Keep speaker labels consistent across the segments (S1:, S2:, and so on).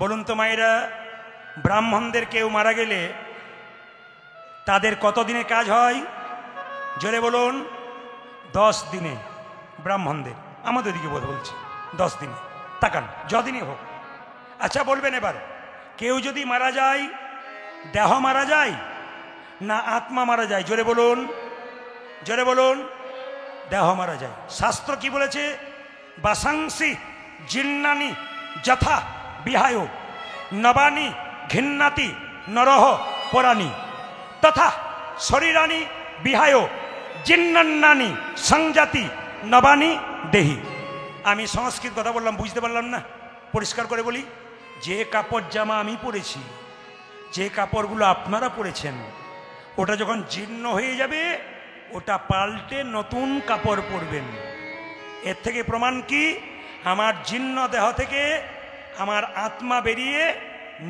S1: বলুন তো মায়েরা, ব্রাহ্মণদের কেউ মারা গেলে তাদের কতদিনে কাজ হয়? জোরে বলুন। 10 দিনে। ব্রাহ্মণদের, আমাদের দিকে বলছি 10 দিনে। তাকান, যদিনই হোক। আচ্ছা বলবেন এবার, কেউ যদি মারা যায়, দেহ মারা যায় না আত্মা মারা যায়? জোরে বলুন, জোরে বলুন। দেহ মারা যায়। শাস্ত্র কি বলেছে? বাসাংসি জিন্নানি যথা বিহায় নবানি ঘিন্নাতি নরহ পরাণী তথা শরীরানি বিহায় জিন্নান্নানি সংজাতি নবানি দেহি। আমি সংস্কৃত কথা বললাম, বুঝতে পারলাম না? পরিষ্কার করে বলি, যে কাপড় জামা আমি পরেছি, যে কাপড়গুলো আপনারা পরেছেন, ওটা যখন জীর্ণ হয়ে যাবে ওটা পাল্টে নতুন কাপড় পরবেন। এর থেকে প্রমাণ কি? আমার জীর্ণ দেহ থেকে আমার আত্মা বেরিয়ে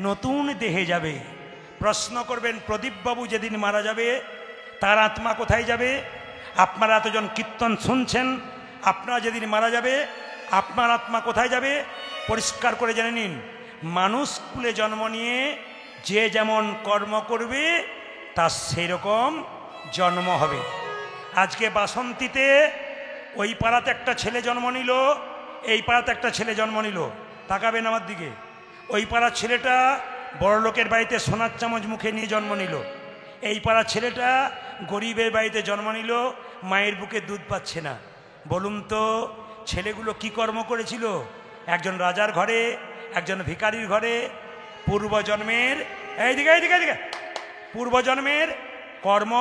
S1: নতুন দেহে যাবে। প্রশ্ন করবেন, প্রদীপবাবু যেদিন মারা যাবে তার আত্মা কোথায় যাবে? আপনারা এতজন কীর্তন শুনছেন, আপনারা যেদিন মারা যাবে আপনার আত্মা কোথায় যাবে? পরিষ্কার করে জেনে নিন। মানুষ কুলে জন্ম নিয়ে যে যেমন কর্ম করবে তার সেরকম জন্ম হবে। আজকে বাসন্তীতে ওই পাড়াতে একটা ছেলে জন্ম নিল, এই পাড়াতে একটা ছেলে জন্ম নিল। তাকাবেন আমার দিকে। ওই পাড়ার ছেলেটা বড় লোকের বাড়িতে সোনার চামচ মুখে নিয়ে জন্ম নিল, এই পাড়ার ছেলেটা গরিবের বাড়িতে জন্ম নিল, মায়ের বুকে দুধ পাচ্ছে না। বলুন তো ছেলেগুলো কি কর্ম করেছিল? একজন রাজার ঘরে, একজন ভিখারির ঘরে। পূর্বজন্মের, এইদিকে এইদিকে এইদিকে, পূর্বজন্মের কর্ম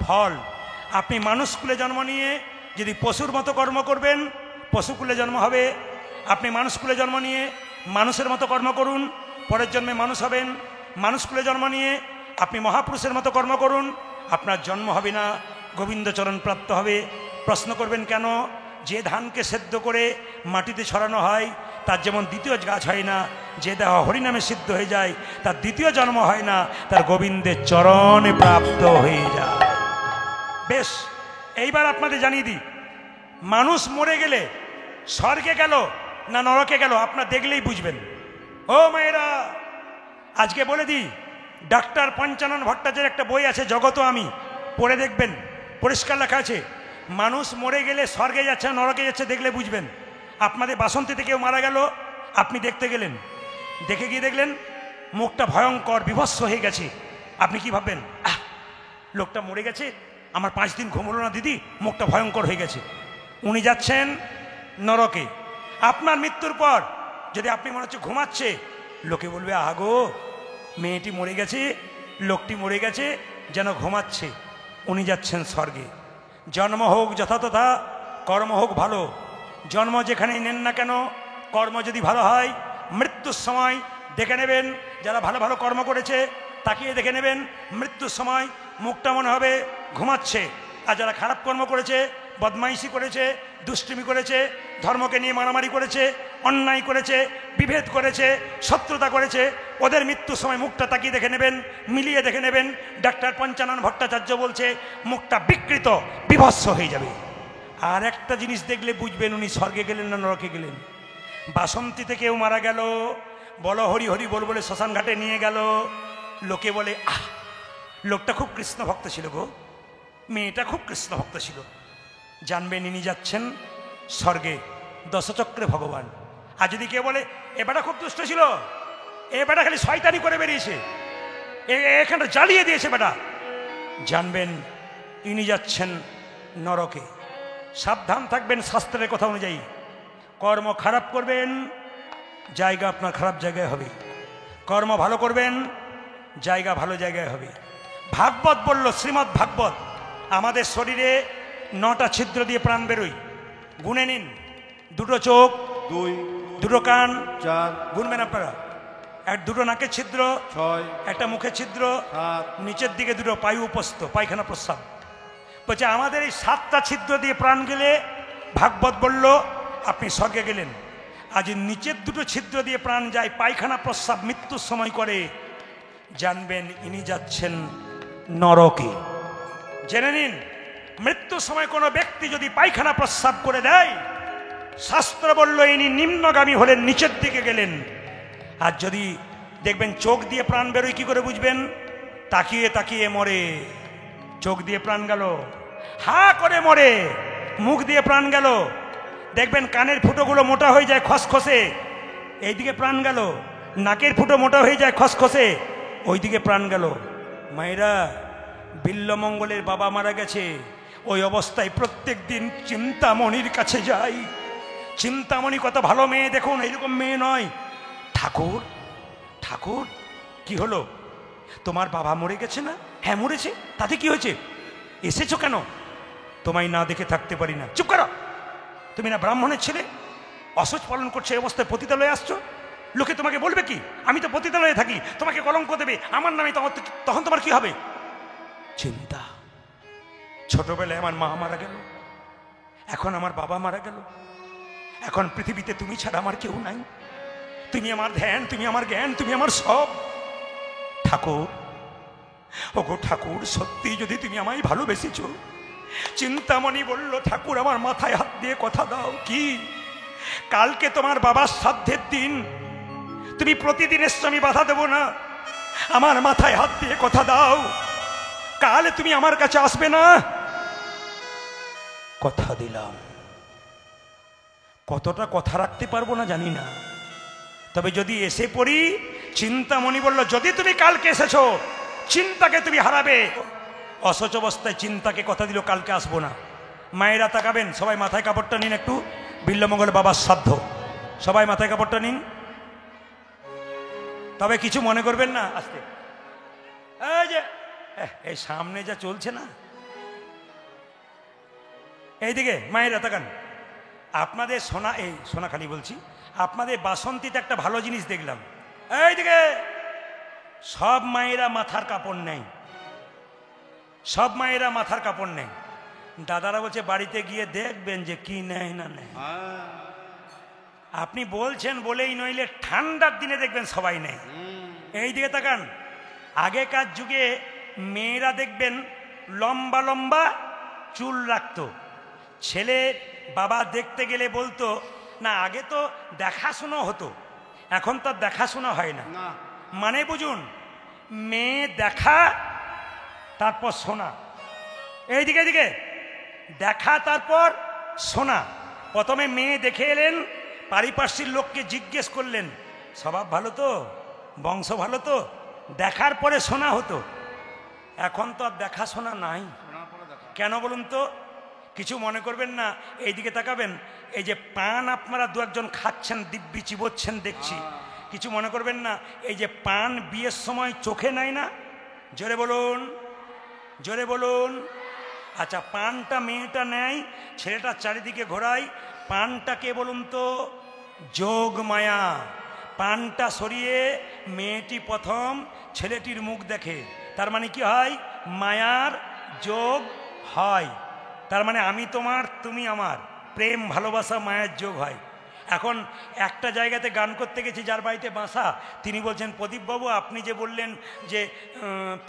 S1: ফল। আপনি মানুষকুলে জন্ম নিয়ে যদি পশুর মতো কর্ম করবেন, পশুকুলে জন্ম হবে। আপনি মানুষকুলে জন্ম নিয়ে মানুষের মতো কর্ম করুন, পরের জন্মে মানুষ হবেন। মানুষকুলে জন্ম নিয়ে আপনি মহাপুরুষের মতো কর্ম করুন, আপনার জন্ম হবে না, গোবিন্দচরণ প্রাপ্ত হবে। প্রশ্ন করবেন কেন? যে ধানকে সেদ্ধ করে মাটিতে ছড়ানো হয় তার যেমন দ্বিতীয় গাছ হয় না, যে দেহ হরিনামে সিদ্ধ হয়ে যায় তার দ্বিতীয় জন্ম হয় না, তার গোবিন্দের চরণে প্রাপ্ত হয়ে যায়। বেশ, এইবার আপনাদের জানিয়ে দিই, মানুষ মরে গেলে স্বর্গে গেল না নরকে গেল আপনার দেখলেই বুঝবেন। ও মায়েরা, আজকে বলে দিই, ডাক্তার পঞ্চানন ভট্টাচার্যের একটা বই আছে জগত আমি, পড়ে দেখবেন, পরিষ্কার লেখা আছে মানুষ মরে গেলে স্বর্গে যাচ্ছে নরকে যাচ্ছে দেখলে বুঝবেন। আপনাদের বাসন্তীতে কেউ মারা গেল, আপনি দেখতে গেলেন, দেখে গিয়ে দেখলেন মুখটা ভয়ঙ্কর বিভৎস হয়ে গেছে। আপনি কি ভাববেন? লোকটা মরে গেছে, আমার 5 দিন ঘুম হলো না দিদি, মুখটা ভয়ঙ্কর হয়ে গেছে। উনি যাচ্ছেন নরকে। আপনার মৃত্যুর পর যদি আপনি মনে হচ্ছে ঘুমাচ্ছে, লোকে বলবে আগো মেয়েটি মরে গেছে, লোকটি মরে গেছে, যেন ঘুমাচ্ছে। উনি যাচ্ছেন স্বর্গে। জন্ম হোক যথাতথা, কর্ম হোক ভালো। জন্ম যেখানেই নেন না কেন, কর্ম যদি ভালো হয়, মৃত্যুর সময় দেখে নেবেন যারা ভালো ভালো কর্ম করেছে, তাকিয়ে দেখে নেবেন মৃত্যুর সময় মুখটা মনে হবে ঘুমাচ্ছে। আর যারা খারাপ কর্ম করেছে, বদমাইশি করেছে, দুষ্টুমি করেছে, ধর্মকে নিয়ে মারামারি করেছে, অন্যায় করেছে, বিভেদ করেছে, শত্রুতা করেছে, ওদের মৃত্যুর সময় মুখটা তাকিয়ে দেখে নেবেন, মিলিয়ে দেখে নেবেন। ডাক্তার পঞ্চানন ভট্টাচার্য বলছে মুখটা বিকৃত বিভৎস হয়ে যাবে। আর একটা জিনিস দেখলে বুঝবেন উনি স্বর্গে গেলেন না নরকে গেলেন। বাসন্তীতে কেউ মারা গেল, বলো হরি হরি বল বলে শ্মশান ঘাটে নিয়ে গেল, লোকে বলে লোকটা খুব কৃষ্ণ ভক্ত ছিল গো, মেয়েটা খুব কৃষ্ণ ভক্ত ছিল। জানবেন ইনি যাচ্ছেন স্বর্গে, দশচক্রে ভগবান। আর যদি কেউ বলে এ বেটা খুব দুষ্ট ছিল, এ বেটা খালি শয়তানি করে বেরিয়েছে, এখানটা জ্বালিয়ে দিয়েছে বেটা, জানবেন ইনি যাচ্ছেন নরকে। সাবধান থাকবেন শাস্ত্রের কথা অনুযায়ী। কর্ম খারাপ করবেন, জায়গা আপনার খারাপ জায়গায় হবে। কর্ম ভালো করবেন, জায়গা ভালো জায়গায় হবে। ভাগবত বলল, শ্রীমৎ ভাগবত, আমাদের শরীরে 9টা ছিদ্র দিয়ে প্রাণ বেরোয়। গুনে নিন, 2টো চোখ, 2টো কান,
S2: 4
S1: গুনবেন আপনারা, 2টো নাকের ছিদ্র,
S2: 6
S1: একটা মুখের ছিদ্র,
S2: 7
S1: নিচের দিকে 2টো পায়ু উপস্থ, পায়খানা প্রস্রাব। বলছে আমাদের এই 7টা ছিদ্র দিয়ে প্রাণ গেলে ভাগবত বলল আপনি স্বর্গে গেলেন। আজ নিচের 2টো ছিদ্র দিয়ে প্রাণ যায়, পায়খানা প্রস্রাব মৃত্যুর সময় করে, জানবেন ইনি যাচ্ছেন নরকে। জেনে নিন, মৃত্যুর সময় কোনো ব্যক্তি যদি পায়খানা প্রস্রাব করে দেয়, শাস্ত্র বলল ইনি নিম্নগামী হলেন, নিচের দিকে গেলেন। আর যদি দেখবেন চোখ দিয়ে প্রাণ বেরোয়, কি করে বুঝবেন? তাকিয়ে তাকিয়ে মরে। চোখ দিয়ে প্রাণ গেল, হা করে মরে। মুখ দিয়ে প্রাণ গেল, দেখবেন কানের ফুটোগুলো মোটা হয়ে যায় খসখসে, এইদিকে প্রাণ গেল। নাকের ফুটো মোটা হয়ে যায় খসখসে, ওইদিকে প্রাণ গেল। মায়েরা, বিল্লমঙ্গলের বাবা মারা গেছে, ওই অবস্থায় প্রত্যেক দিন চিন্তামণির কাছে যাই। চিন্তামণি কত ভালো মেয়ে দেখুন, এইরকম মেয়ে নয়। ঠাকুর, ঠাকুর কি হলো? তোমার বাবা মরে গেছে না? হ্যাঁ মরেছে। তাতে কি হয়েছে? এসেছো কেন? তোমায় না দেখে থাকতে পারি না। চুপ করো, তুমি না ব্রাহ্মণের ছেলে? অসুচ পালন করছে এই অবস্থায় পতিতালয়ে আসছো? লোকে তোমাকে বলবে কি? আমি তো পতিতালয়ে থাকি, তোমাকে কলঙ্ক দেবে আমার নামে, তখন তোমার কি হবে? চিন্তা। ছোটবেলায় আমার মা মারা গেল, এখন আমার বাবা মারা গেল, এখন পৃথিবীতে তুমি ছাড়া আমার কেউ নাই। তুমি আমার ধ্যান, তুমি আমার জ্ঞান, তুমি আমার সব। ঠাকুর, ওগো ঠাকুর, সত্যি যদি তুমি আমায় ভালোবেসেছ। চিন্তামণি বলল, ঠাকুর আমার মাথায় হাত দিয়ে কথা দাও। কি? কালকে তোমার বাবার শ্রাদ্ধের দিন, তুমি প্রতিদিন এসছো, আমি বাধা দেব না। আমার মাথায় হাত দিয়ে কথা দাও, কাল তুমি আমার কাছে আসবে না। কথা দিলাম। কতটা কথা রাখতে পারবো না জানি না, তবে যদি এসে পড়ি। চিন্তামণি বলল, যদি তুমি কালকে এসেছো, চিন্তাকে তুমি হারাবে। অসচ অবস্থায় চিন্তাকে কথা দিল, কালকে আসবো না। মায়েরা তাকাবেন, সবাই মাথায় কাপড়টা নিন একটু। বিল্লমঙ্গল বাবার শ্রাদ্ধ, সবাই মাথায় কাপড়টা নিন। তবে কিছু মনে করবেন না। আসতে, এই যে এই সামনে যা চলছে না, এইদিকে মায়েরা তাকান। আপনাদের সোনাখালি বলছি, আপনাদের বাসন্তীতে একটা ভালো জিনিস দেখলাম। এইদিকে সব মায়েরা মাথার কাপড় নেই, সব মায়েরা মাথার কাপড় নেই। দাদারা বলছে বাড়িতে গিয়ে দেখবেন যে কি নেয় না নেয়। আপনি বলছেন বলেই, নইলে ঠান্ডার দিনে দেখবেন সবাই নেই। এইদিকে তাকান, আগেকার যুগে মেয়েরা দেখবেন লম্বা লম্বা চুল রাখতো। ছেলে বাবা দেখতে গেলে বলতো না, আগে তো দেখাশোনা হতো, এখন তো দেখাশোনা হয় না। মানে বুঝুন, মেয়ে দেখা তারপর শোনা। এইদিকে এইদিকে দেখা তারপর শোনা। প্রথমে মেয়ে দেখে এলেন, পারিপার্শ্বিক লোককে জিজ্ঞেস করলেন স্বভাব ভালো তো, বংশ ভালো তো, দেখার পরে শোনা হতো। এখন তো আর দেখাশোনা নাই। কেন বলুন তো? কিছু মনে করবেন না, এইদিকে তাকাবেন। এই যে পান আপনারা দু একজন খাচ্ছেন, দিব্যি চিবোচ্ছেন দেখছি, কিছু মনে করবেন না। এই যে পান বিয়ের সময় চোখে নেয় না? জোরে বলুন, জোরে বলুন। আচ্ছা, পানটা মেয়েটা নেয়, ছেলেটা চারিদিকে ঘোরায়। পানটাকে বলুন তো? যোগ মায়া। পানটা সরিয়ে মেয়েটি প্রথম ছেলেটির মুখ দেখে, তার মানে কি হয়? মায়ার যোগ হয়। তার মানে আমি তোমার, তুমি আমার, প্রেম ভালোবাসা মায়ের যোগ হয়। এখন একটা জায়গাতে গান করতে গেছি, যার বাড়িতে বাসা, তিনি বলছেন, প্রদীপবাবু আপনি যে বললেন যে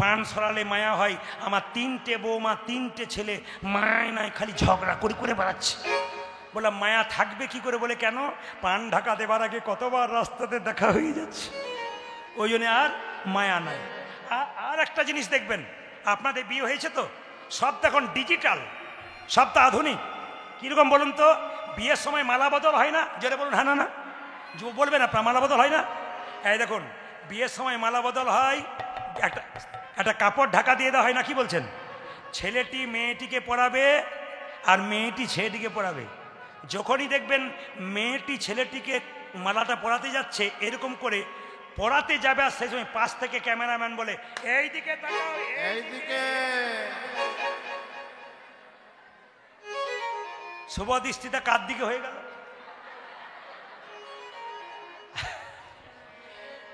S1: পান সরালে মায়া হয়, আমার 3টে বৌমা, 3টে ছেলে, মায় নাই খালি ঝগড়া করে করে বেড়াচ্ছে। বললাম মায়া থাকবে কি করে? বলে কেন? পান ঢাকা দেবার আগে কতবার রাস্তাতে দেখা হয়ে যাচ্ছে, ওই জন্য আর মায়া নাই। আর একটা জিনিস দেখবেন, আপনাদের বিয়ে হয়েছে তো, সব তো এখন ডিজিটাল, সব তো আধুনিক। কীরকম বলুন তো? বিয়ের সময় মালা বদল হয় না? যেটা বলুন, হ্যাঁ না না বলবেন আপনার, মালা বদল হয় না? এই দেখুন, বিয়ের সময় মালা বদল হয়, একটা কাপড় ঢাকা দিয়ে দেওয়া হয় না? কি বলছেন? ছেলেটি মেয়েটিকে পরাবে আর মেয়েটি ছেলেটিকে পরাবে। যখনই দেখবেন মেয়েটি ছেলেটিকে মালাটা পরাতে যাচ্ছে, এরকম করে পরাতে যাবে, আর সেই সময় পাশ থেকে ক্যামেরাম্যান বলে, এইদিকে তাকাও, এইদিকে। শুভ দৃষ্টিটা কার দিকে হয়ে গেল?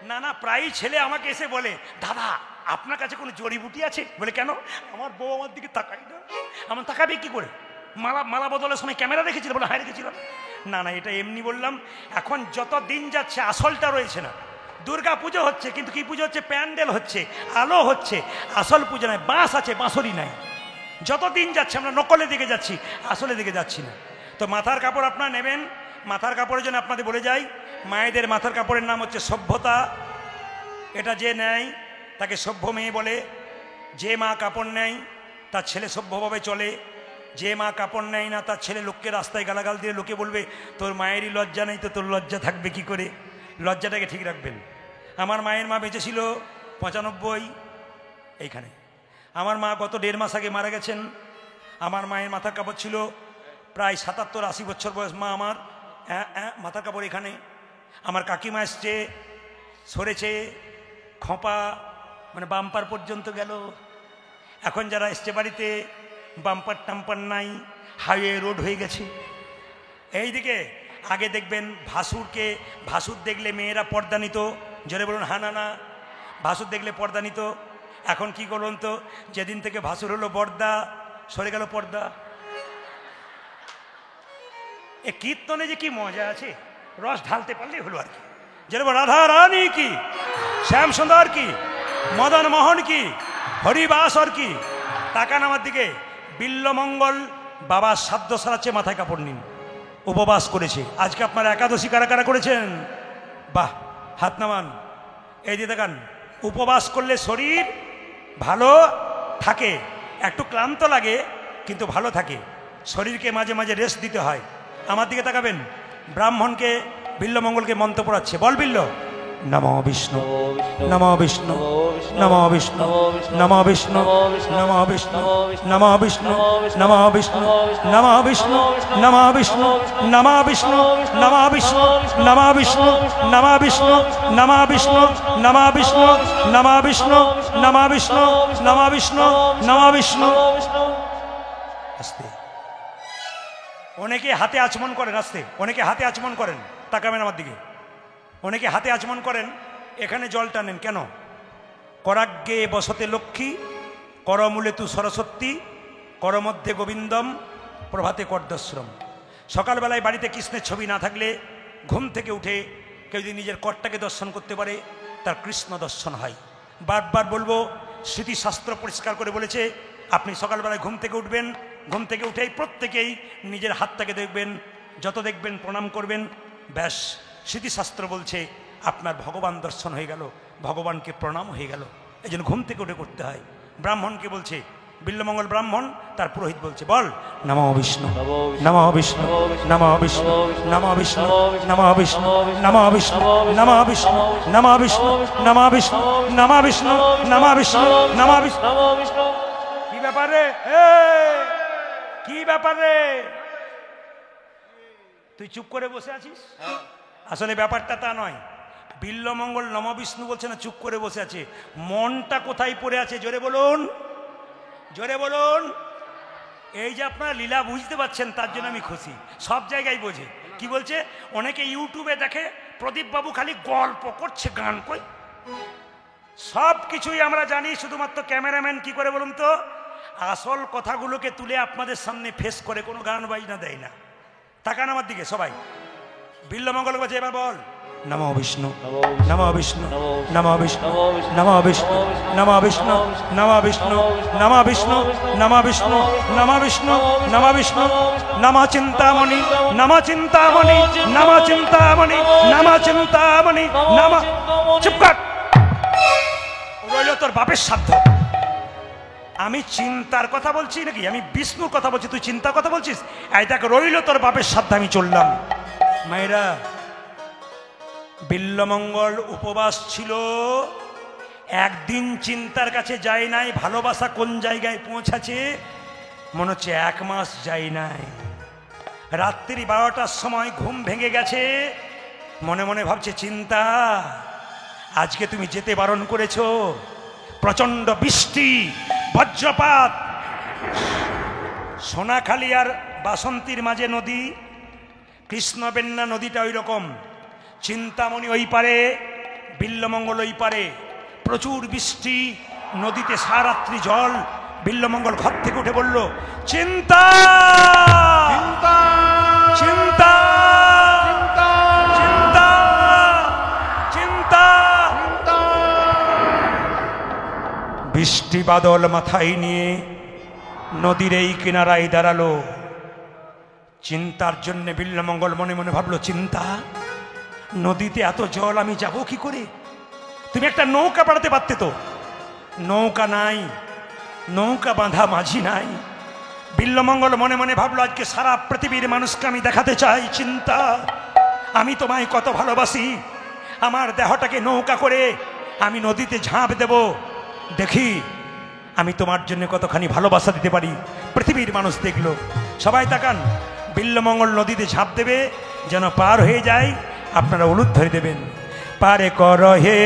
S1: না না, প্রায়ই ছেলে আমাকে এসে বলে, দাদা আপনার কাছে কোনো জড়িবুটি আছে? বলে কেন? আমার বউ আমার দিকে তাকাই না। আমার তাকাবে কি করে? মালা বদলের সময় ক্যামেরা রেখেছিল? বলে হ্যাঁ রেখেছিলাম। না না, এটা এমনি বললাম। এখন যত দিন যাচ্ছে আসলটা রয়েছে না। দুর্গা পুজো হচ্ছে, কিন্তু কি পুজো হচ্ছে? প্যান্ডেল হচ্ছে, আলো হচ্ছে, আসল পুজো নাই। বাঁশ আছে, বাঁশরি নাই। যত দিন যাচ্ছে আমরা নকলের দিকে যাচ্ছি, আসলে দিকে যাচ্ছি না। তো মাথার কাপড় আপনারা নেবেন। মাথার কাপড়ের জন্য আপনাদের বলে যাই, মায়েদের মাথার কাপড়ের নাম হচ্ছে সভ্যতা। এটা যে নেয় তাকে সভ্য মেয়ে বলে। যে মা কাপড় নেয় তার ছেলে সভ্যভাবে চলে। যে মা কাপড় নেয় না তার ছেলে লোককে রাস্তায় গালাগাল দিয়ে লোকে বলবে তোর মায়েরই লজ্জা নেই তো তোর লজ্জা থাকবে কি করে। লজ্জাটাকে ঠিক রাখবেন। আমার মায়ের মা বেঁচে ছিল 95 এইখানে। আমার মা গত 1.5 মাস আগে মারা গেছেন। আমার মায়ের মাথার কাপড় ছিল প্রায় 77-80 বছর বয়স মা আমার। মাথার কাপড় এখানে। আমার কাকিমা এসছে, সরেছে, খোঁপা মানে বাম্পার পর্যন্ত গেল। এখন যারা এসছে বাড়িতে বাম্পার টাম্পার নাই, হাইওয়ে রোড হয়ে গেছে। এইদিকে আগে দেখবেন ভাসুর দেখলে মেয়েরা পর্দা নিত। জোরে বলুন হা না না। ভাসুর দেখলে পর্দা নিত। এখন কি করুন তো, যেদিন থেকে ভাসুর হলো বর্দা, সরে গেল পর্দা। এ কীর্তনে যে কি মজা আছে, রস ঢালতে পারলেই হলো আর কি। যেরকম রাধা রানী কি, শ্যাম সুন্দর কি, মদন মোহন কি, হরিবাসর কি। তাকান আমার দিকে। বিল্লমঙ্গল বাবা সাধ্য সারাচ্ছে, মাথায় কাপড় নিন, উপবাস করেছে। আজকে আপনারা একাদশী কারা কারা করেছেন? বাহ, হাত নামান। এই দিয়ে দেখান, উপবাস করলে শরীর ভালো থাকে। একটু ক্লান্ত লাগে কিন্তু ভালো থাকে। শরীরকে মাঝে মাঝে রেস্ট দিতে হয়। আমার দিকে তাকাবেন। ব্রাহ্মণকে বিল্লমঙ্গলকে মন্ত্র পড়াচ্ছে। বল বিল্ল। নমো বিষ্ণু নমো বিষ্ণু নমো বিষ্ণু নমো বিষ্ণু নমো বিষ্ণু নমো বিষ্ণু নমো বিষ্ণু নমো বিষ্ণু নমো বিষ্ণু নমো বিষ্ণু নমো বিষ্ণু নমো বিষ্ণু নমো বিষ্ণু নমো বিষ্ণু নমো বিষ্ণু নমো বিষ্ণু নমো বিষ্ণু নমো বিষ্ণু নমো বিষ্ণু। আস্তে। অনেকে হাতে আচমন করেন। আস্তে। অনেকে হাতে আচমন করেন। তাকাবেন আমার দিকে। অনেকে হাতে আচমন করেন, এখানে জল টানেন কেন? করাগ্গে বসতে লক্ষ্মী, করমূলে তু সরস্বতী, করমধ্যে গোবিন্দম, প্রভাতে কর্দশ্রম। সকালবেলায় বাড়িতে কৃষ্ণের ছবি না থাকলে ঘুম থেকে উঠে কেউ যদি নিজের কর্তাকে দর্শন করতে পারে তার কৃষ্ণ দর্শন হয়। বারবার বলবো, স্মৃতিশাস্ত্র পরিষ্কার করে বলেছে আপনি সকালবেলায় ঘুম থেকে উঠবেন, ঘুম থেকে উঠেই প্রত্যেকেই নিজের হাতটাকে দেখবেন, যত দেখবেন প্রণাম করবেন। ব্যাস, স্মৃতিশাস্ত্র বলছে আপনার ভগবান দর্শন হয়ে গেল, ভগবানকে প্রণাম হয়ে গেল। এই জন্য ঘুম থেকে উঠে করতে হয়। ব্রাহ্মণকে বলছে, বিল্লমঙ্গল ব্রাহ্মণ, তার পুরোহিত বলছে বল নমো বিষ্ণু নমো বিষ্ণু নমো বিষ্ণু নমো বিষ্ণু নমো বিষ্ণু নমো বিষ্ণু নমো বিষ্ণু নমো বিষ্ণু নমো বিষ্ণু নমো বিষ্ণু নমো বিষ্ণু নমো বিষ্ণু। কি ব্যাপারে? কি ব্যাপারে? তুই চুপ করে বসে আছিস? আসলে ব্যাপারটা তা নয়। বিল্লমঙ্গল নম বিষ্ণু বলছে না, চুপ করে বসে আছে। মনটা কোথায় পড়ে আছে? জোরে বলুন, জোরে বলুন। এই যে আপনারা লীলা বুঝতে পারছেন, তার জন্য আমি খুশি। সব জায়গায় বোঝে। কি বলছে? অনেকে ইউটিউবে দেখে প্রদীপ বাবু খালি গল্প করছে, গান কই। সব কিছুই আমরা জানি, শুধুমাত্র ক্যামেরাম্যান কি করে বলুন তো আসল কথাগুলোকে তুলে আপনাদের সামনে ফেস করে কোনো গান বাজনা দেয় না। তাকান আমার দিকে সবাই। বিল্লমঙ্গল বলছে এবার বল নমো বিষ্ণু নমো বিষ্ণু নমো বিষ্ণু নমো বিষ্ণু নমো বিষ্ণু নমো বিষ্ণু নমো বিষ্ণু নমো বিষ্ণু নমো বিষ্ণু নমো বিষ্ণু নমো চিন্তামণি নমো চিন্তামণি নমো চিন্তামণি নমো চিন্তামণি নমো। চুপ কর, রইল তোর বাপের সাধ্য। আমি চিন্তার কথা বলছি নাকি? আমি বিষ্ণুর কথা বলছি, তুই চিন্তার কথা বলছিস? এই দেখ, রইল তোর বাপের সাধ্য, আমি চললাম। মায়েরা, বিল্লমঙ্গল উপবাস ছিল, একদিন চিন্তার কাছে যায় নাই। ভালোবাসা কোন জায়গায় পৌঁছাছে মনে হচ্ছে 1 মাস যায় নাই। রাত্রি 12টার সময় ঘুম ভেঙে গেছে, মনে মনে ভাবছে চিন্তা আজকে তুমি যেতে বারণ করেছো। প্রচন্ড বৃষ্টি, বজ্রপাত, সোনাখালী আর বাসন্তীর মাঝে নদী, কৃষ্ণবেন্না নদীটা ওই রকম। চিন্তামণি ওই পারে, বিল্লমঙ্গল ওই পারে। প্রচুর বৃষ্টি, নদীতে সারাত্রি জল। বিল্লমঙ্গল ঘর থেকে উঠে বলল চিন্তা চিন্তা চিন্তা চিন্তা চিন্তা। বৃষ্টি বাদল মাথায় নিয়ে নদীর এই কিনারায় দাঁড়ালো। চিন্তার জন্য বিল্লমঙ্গল মনে মনে ভাবলো চিন্তা নদীতে এত জল আমি যাব কি করে? তুমি একটা নৌকা পাঠাতে পারতে তো। নৌকা নাই, নৌকা বাঁধা মাঝি নাই। বিল্বমঙ্গল মনে মনে ভাবলো, আজকে সারা পৃথিবীর মানুষকে আমি দেখাতে চাই চিন্তা, আমি তোমায় কত ভালোবাসি। আমার দেহটাকে নৌকা করে আমি নদীতে ঝাঁপ দেব, দেখি আমি তোমার জন্য কতখানি ভালোবাসা দিতে পারি। পৃথিবীর মানুষ দেখলো। সবাই তাকান, বিল্বমঙ্গল নদীতে ঝাঁপ দেবে, যেন পার হয়ে যায়। আপনারা উলুদ ধরে দেবেন, পারে কর হে।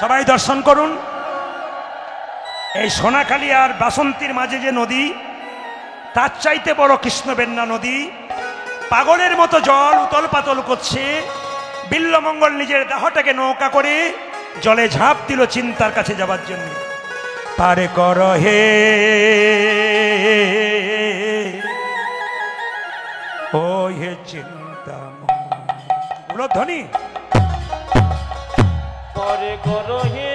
S1: সবাই দর্শন করুন। এই সোনাখালী আর বাসন্তীর মাঝে যে নদী, তার চাইতে বড় কৃষ্ণবেন্না নদী। পাগলের মতো জল উতল পাতল করছে। বিল্বমঙ্গল নিজের দেহটাকে নৌকা করে জলে ঝাঁপ দিল চিন্তার কাছে যাবার জন্য। পারে কর হে, ও হে চিন্তা ধ্বনি,
S2: পারে কর হে,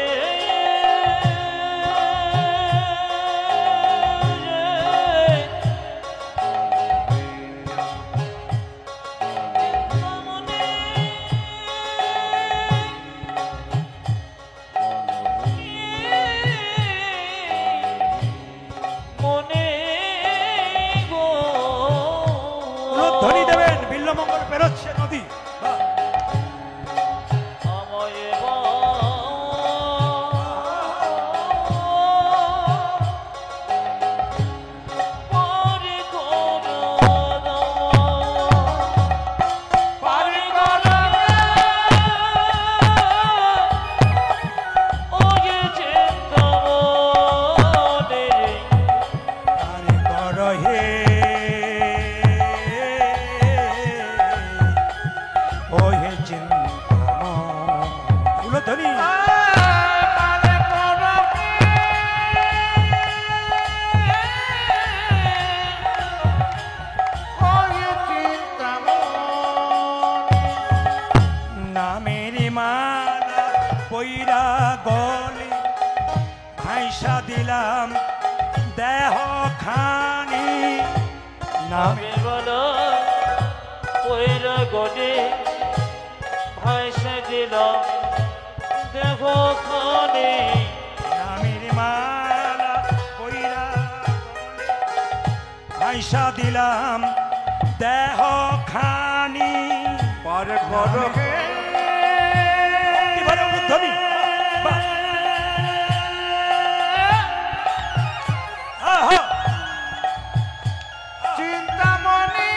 S1: ধ্বনি দেবেন। বিল্বমঙ্গল পেরোচ্ছে নদী। দিলাম দেহ খানি,
S2: নামে বলো পয়রা গনে ভাইসা দিলাম দেহ খানি।
S1: নামের মালা পয়রা ভাইসা দিলাম দেহ খানি।
S3: পারে করো হে,
S1: এবারে ধ্বনি,
S3: চিন্তামণি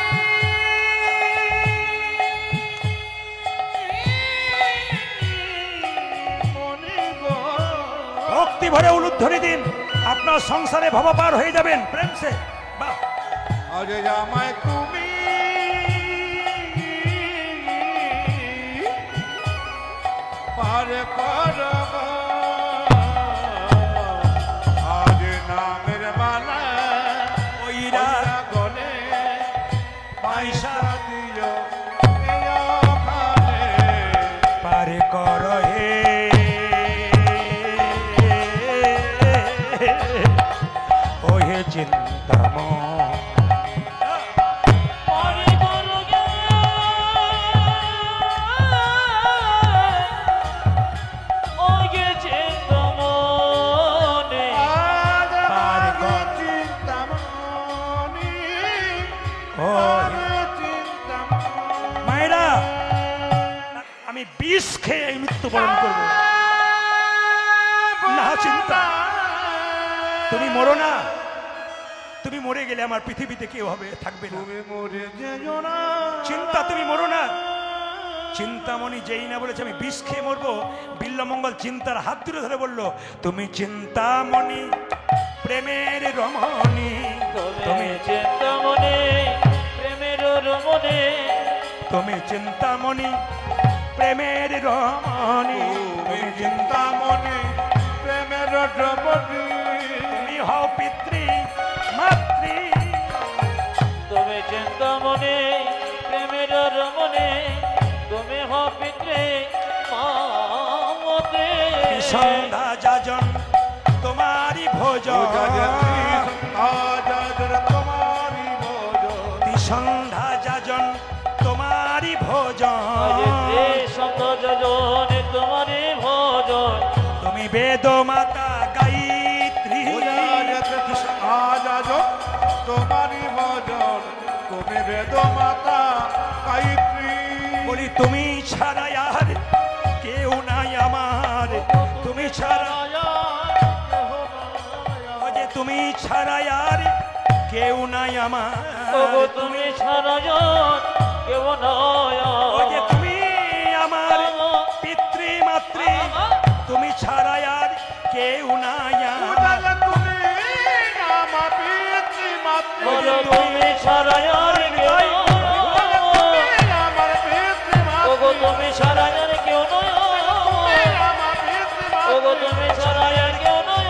S1: ভক্তি ভরে উলুধ্বনি দিন, আপনার সংসারে ভবা পার হয়ে যাবেন প্রেম সে। বাহ,
S3: আরে আমায় তুমি পারে করো, আজ নামের মালা
S1: ওইরা
S3: গলে
S1: পয়সা
S3: দিও এখানে।
S1: পারে কর হে, ও হে চিন্তাময়। মায়েরা, আমি বিষ খেয়ে এই মৃত্যুবরণ করব না। চিন্তা, তুমি মরো না। তুমি মরে গেলে আমার পৃথিবীতে কেউ হবে থাকবে না।
S3: তুমি মরে যেও না,
S1: চিন্তা, তুমি মরো না। চিন্তামণি যেই না বলেছে আমি বিষ খেয়ে মরবো, বিল্বমঙ্গল চিন্তার হাত ধরে ধরে বলল, তুমি চিন্তামণি প্রেমের রমণী,
S2: তুমি চিন্তামণি প্রেমের রমণী,
S1: তুমি চিন্তামণি প্রেমের রমণী,
S3: তুমি চিন্তামণি প্রেমের রমণী,
S1: তুমি হও পিতৃ মাতৃ,
S2: তুমি চিন্তামণি প্রেমের রমণী, তুমি হও পিতৃ মাতৃ।
S1: সন্ধ্যা যাজন তোমারি ভোজন,
S3: তোমারি ভোজন, তোমারই ভজন তুমি বেদ মাতা গায়ত্রী
S1: বলি তুমি ছাড়া আর কেউ নাই আমার, তুমি ছাড়া, ও যে তুমি ছাড়া আর কেউ নাই আমার,
S2: ওগো তুমি ছাড়া আর কেউ নাই
S1: ও যে তুমি আমার পিতৃ মাতৃ, তুমি ছাড়া আর কেউ নাই আমার,
S3: তুমি আমার পিতৃ মাতৃ
S2: বলো তুমি ছাড়া আর কেউ নাই,
S3: আমার পিতৃ
S2: ওগো
S3: মাতৃ
S2: তুমি ছাড়া আর কেউ নাই,
S3: আমার পিতৃ
S2: ওগো
S3: মাতৃ
S2: তুমি ছাড়া আর কেউ নাই,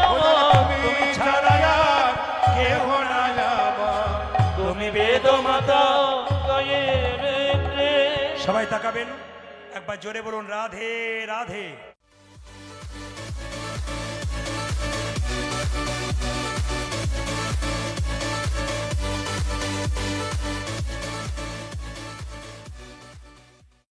S3: তুমি ছাড়া আর কেহ নাই আমার
S2: তুমি বেদ মাতা গায়ে রে।
S1: সবাই তাকাবেন, একবার জোরে বলুন রাধে রাধে।